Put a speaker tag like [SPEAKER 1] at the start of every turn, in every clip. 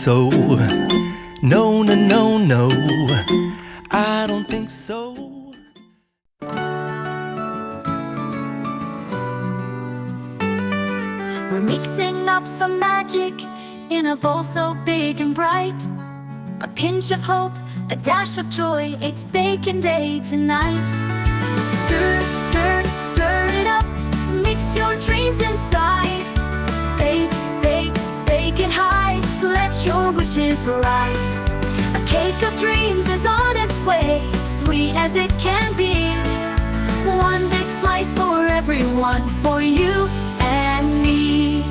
[SPEAKER 1] so. No, no, no, no, I don't think so.
[SPEAKER 2] We're mixing up some magic in a bowl so big and bright. A pinch of hope, a dash of joy, it's baking day tonight. Stir, stir, stir it up, mix your dreams inside. Bake, bake, bake it high, let your wishes rise. A cake of dreams is on its way, sweet as it can be. One big slice for everyone, for you and me.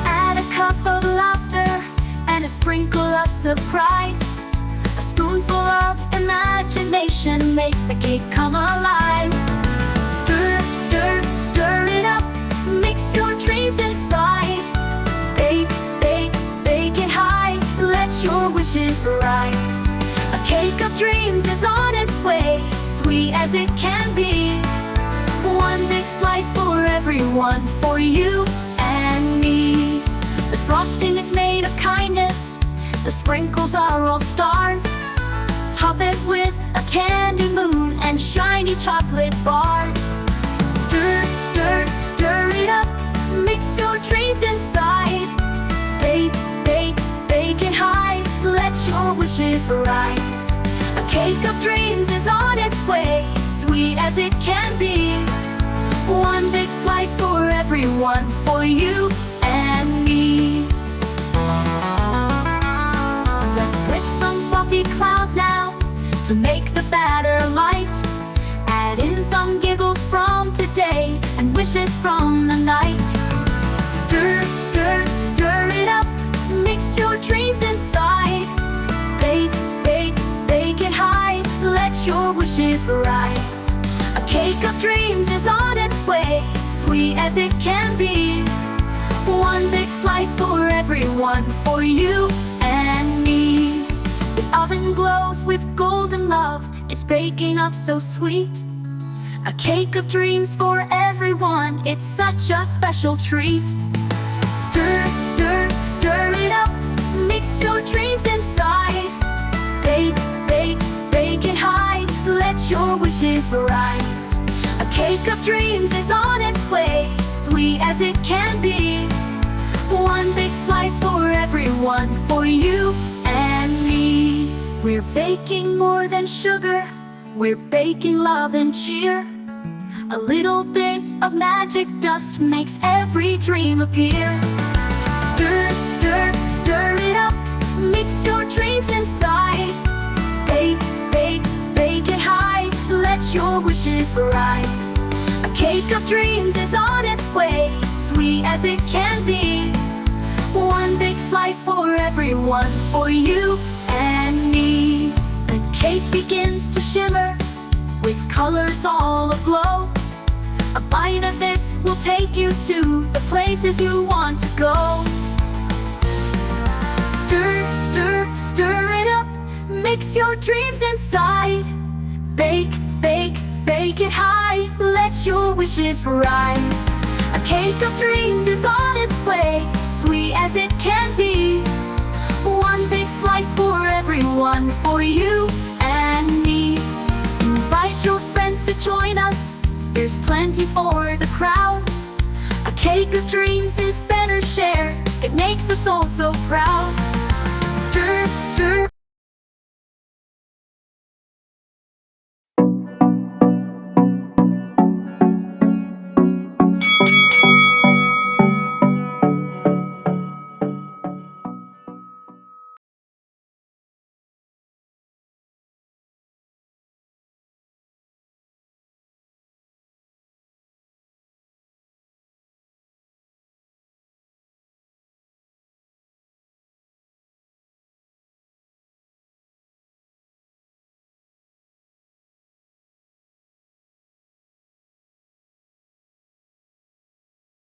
[SPEAKER 2] Add a cup of laughter and a sprinkle of surprise. A spoonful of imagination makes the cake come alive. Stir, stir, stir it up, mix your dreams inside. Bake, bake, bake it high, let your wishes rise. A cake of dreams is on its way, sweet as it can be. One big slice for everyone, for you and me. The frosting is made of kindness, the sprinkles are all stars. Top it with a candy moon and shiny chocolate bars. Stir, stir, stir it up, mix your dreams inside. Bake, bake, bake it high, let your wishes rise. A cake of dreams is on its way, sweet as it can be. One big slice for everyone, for you and me. Let's whip some fluffy clouds now to make the batter light. Add in some giggles from today and wishes from the night. Stir, stir, stir it up, mix your dreams inside. Bake, bake, bake it high, let your wishes rise. A cake of dreams is on its way, sweet as it can be. One big slice for everyone, for you and me. The oven glows with golden love, it's baking up so sweet. A cake of dreams for everyone, it's such a special treat. Stir, stir, stir it up, mix your dreams inside. Bake, bake, bake it high, let your wishes rise. A cake of dreams is on its way, sweet as it can be. One big slice for everyone, for you and me. We're baking more than sugar, we're baking love and cheer. A little bit of magic dust makes every dream appear. Stir, stir, stir it up, mix your dreams inside. Bake, bake, bake it high, let your wishes rise. A cake of dreams is on its way, sweet as it can be. One big slice for everyone, for you and me. The cake begins to shimmer, with colors all aglow. A bite of this will take you to the places you want to go. Stir, stir, stir it up, mix your dreams inside. Bake, bake, bake it high, let your wishes rise. A cake of dreams is on its way, sweet as it can be. One big slice for everyone, for you and me. Invite your friends to join us, there's plenty for the crowd. A cake of dreams is better shared, it makes us all so proud.